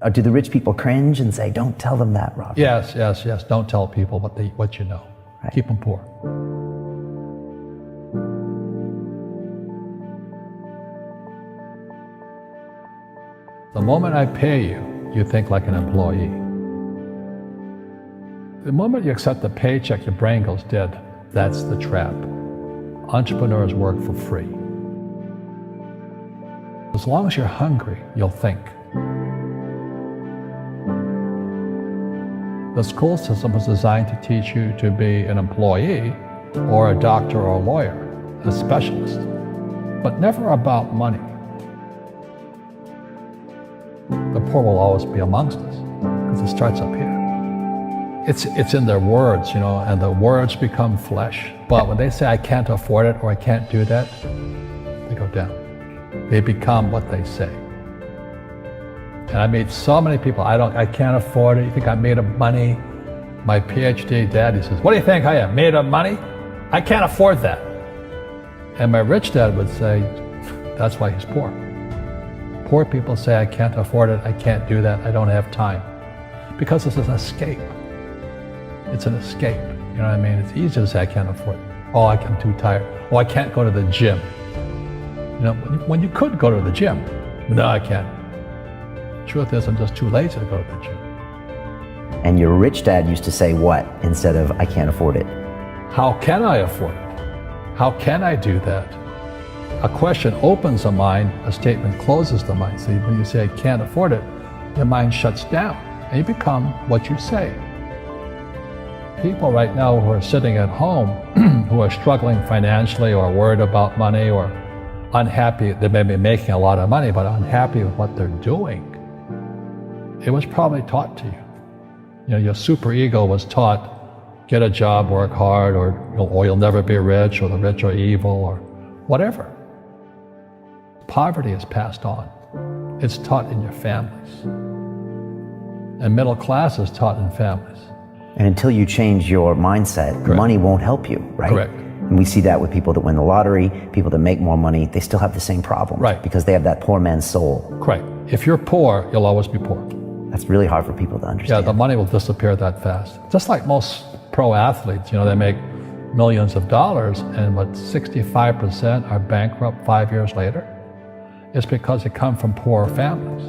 Or do the rich people cringe and say, don't tell them that, Robert? Yes. Don't tell people what you know. Right. Keep them poor. The moment I pay you, you think like an employee. The moment you accept the paycheck, your brain goes dead. That's the trap. Entrepreneurs work for free. As long as you're hungry, you'll think. The school system was designed to teach you to be an employee or a doctor or a lawyer, a specialist, but never about money. The poor will always be amongst us because it starts up here. It's in their words, and the words become flesh. But when they say, I can't afford it or I can't do that, they go down. They become what they say. And I meet so many people, I can't afford it. You think I'm made of money? My PhD dad, he says, what do you think I am, made of money? I can't afford that. And my rich dad would say, that's why he's poor. Poor people say, I can't afford it, I can't do that, I don't have time. Because it's an escape. It's an escape, you know what I mean? It's easy to say, I can't afford it. Oh, I'm too tired. Oh, I can't go to the gym. When you could go to the gym. No, I can't. Truth is, I'm just too lazy to go to the gym. And your rich dad used to say what instead of, I can't afford it? How can I afford it? How can I do that? A question opens the mind, a statement closes the mind. So when you say, I can't afford it, your mind shuts down and you become what you say. People right now who are sitting at home, who are struggling financially or worried about money or unhappy, they may be making a lot of money, but unhappy with what they're doing. It was probably taught to you. Your superego was taught, get a job, work hard, or you'll never be rich, or the rich are evil, or whatever. Poverty is passed on. It's taught in your families. And middle class is taught in families. And until you change your mindset, Correct. Money won't help you, right? Correct. And we see that with people that win the lottery, people that make more money, they still have the same problems. Right. Because they have that poor man's soul. Correct. If you're poor, you'll always be poor. That's really hard for people to understand. Yeah, the money will disappear that fast. Just like most pro athletes, they make millions of dollars, and 65% are bankrupt 5 years later. It's because they come from poor families.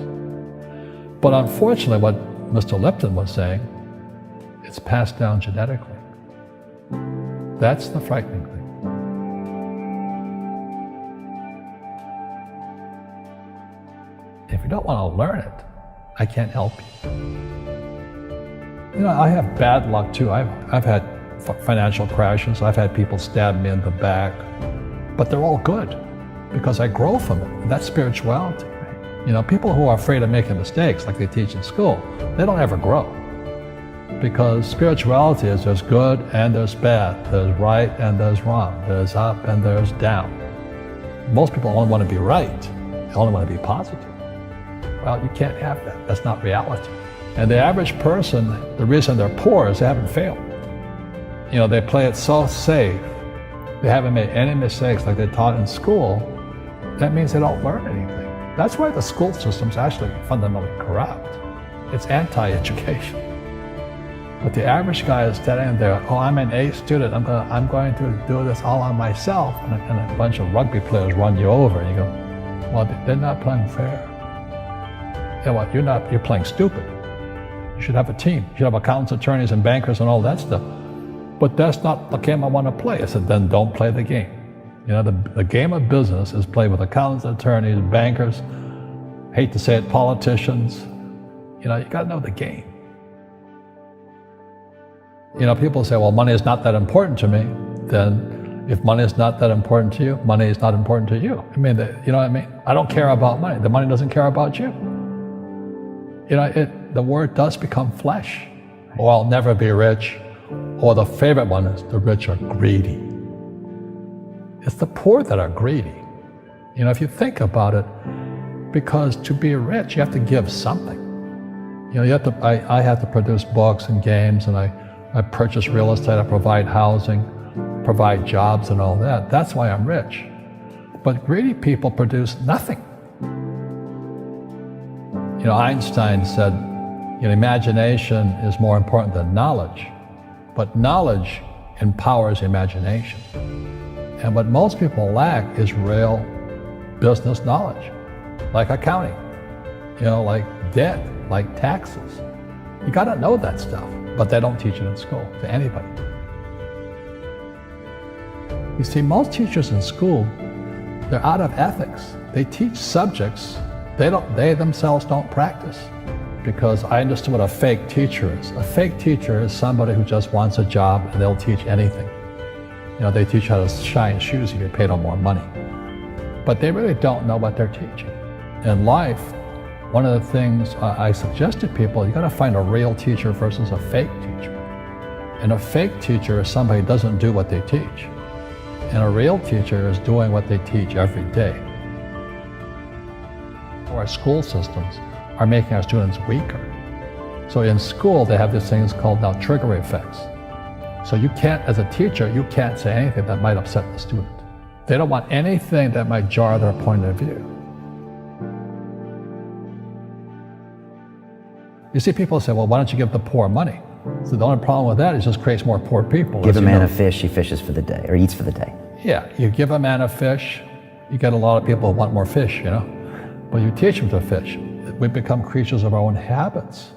But unfortunately, what Mr. Lipton was saying, it's passed down genetically. That's the frightening thing. If you don't want to learn it, I can't help you. I have bad luck too. I've had financial crashes. I've had people stab me in the back, but they're all good because I grow from it. And that's spirituality. People who are afraid of making mistakes, like they teach in school, they don't ever grow. Because spirituality is there's good and there's bad, there's right and there's wrong, there's up and there's down. Most people only want to be right, they only want to be positive. Well, you can't have that, that's not reality. And the average person, the reason they're poor is they haven't failed. They play it so safe, they haven't made any mistakes like they taught in school. That means they don't learn anything. That's why the school system's actually fundamentally corrupt. It's anti-education. But the average guy is standing there, oh, I'm an A student, I'm going to do this all on myself. And a bunch of rugby players run you over, and you go, well, they're not playing fair. You're playing stupid. You should have a team. You should have accountants, attorneys, and bankers and all that stuff. But that's not the game I want to play. I said, then don't play the game. The game of business is played with accountants, attorneys, bankers, hate to say it, politicians. You got to know the game. People say, well, money is not that important to me. Then if money is not that important to you, money is not important to you. You know what I mean? I don't care about money. The money doesn't care about you. The word does become flesh. Or I'll never be rich. Or the favorite one is the rich are greedy. It's the poor that are greedy. If you think about it, because to be rich, you have to give something. I have to produce books and games, and I purchase real estate, I provide housing, provide jobs and all that. That's why I'm rich. But greedy people produce nothing. Einstein said, imagination is more important than knowledge, but knowledge empowers imagination. And what most people lack is real business knowledge, like accounting, like debt, like taxes. You gotta know that stuff, but they don't teach it in school to anybody. You see, most teachers in school, they're out of ethics. They teach subjects they themselves don't practice. Because I understood what a fake teacher is. A fake teacher is somebody who just wants a job and they'll teach anything. They teach how to shine shoes if you pay them more money. But they really don't know what they're teaching. In life, one of the things I suggest to people, you gotta find a real teacher versus a fake teacher. And a fake teacher is somebody who doesn't do what they teach. And a real teacher is doing what they teach every day. Our school systems are making our students weaker. So in school, they have these things called now trigger effects. So you can't, as a teacher, you can't say anything that might upset the student. They don't want anything that might jar their point of view. You see people say, well, why don't you give the poor money? So the only problem with that is it just creates more poor people. Give a man a fish, he fishes for the day, or eats for the day. Yeah, you give a man a fish, you get a lot of people who want more fish, But you teach them to fish. We become creatures of our own habits.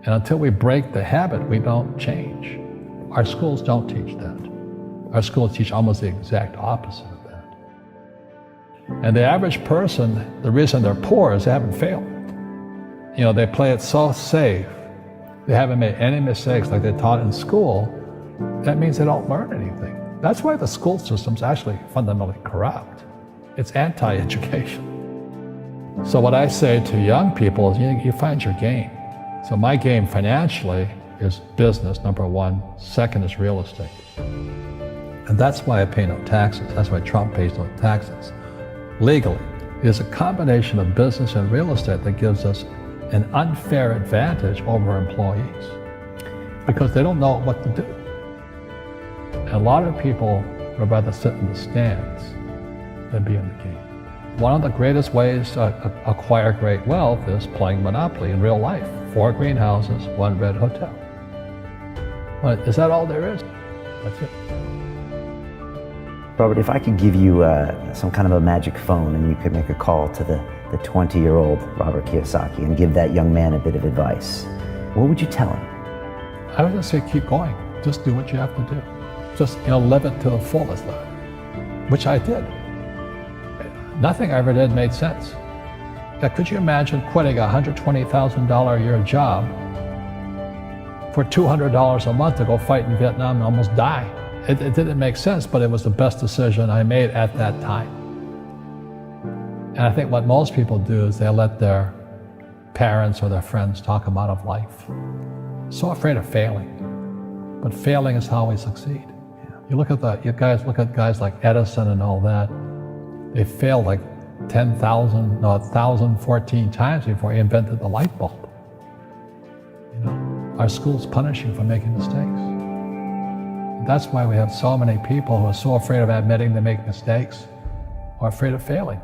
And until we break the habit, we don't change. Our schools don't teach that. Our schools teach almost the exact opposite of that. And the average person, the reason they're poor is they haven't failed. They play it so safe. They haven't made any mistakes like they taught in school. That means they don't learn anything. That's why the school system's actually fundamentally corrupt. It's anti-education. So what I say to young people is you find your game. So my game financially is business, number one. Second is real estate. And that's why I pay no taxes. That's why Trump pays no taxes. Legally, it is a combination of business and real estate that gives us an unfair advantage over employees because they don't know what to do. And a lot of people would rather sit in the stands than be in the game. One of the greatest ways to acquire great wealth is playing Monopoly in real life. 4 greenhouses, 1 red hotel. But is that all there is? That's it. Robert, if I could give you some kind of a magic phone and you could make a call to the 20-year-old Robert Kiyosaki and give that young man a bit of advice, what would you tell him? I would just say keep going. Just do what you have to do. Just live it to the fullest, which I did. Nothing I ever did made sense. Could you imagine quitting a $120,000 a year job for $200 a month to go fight in Vietnam and almost die? It didn't make sense, but it was the best decision I made at that time. And I think what most people do is they let their parents or their friends talk them out of life. So afraid of failing. But failing is how we succeed. You look at guys like Edison and all that. They failed like 1,014 times before he invented the light bulb. Our schools punish you for making mistakes. That's why we have so many people who are so afraid of admitting they make mistakes or afraid of failing.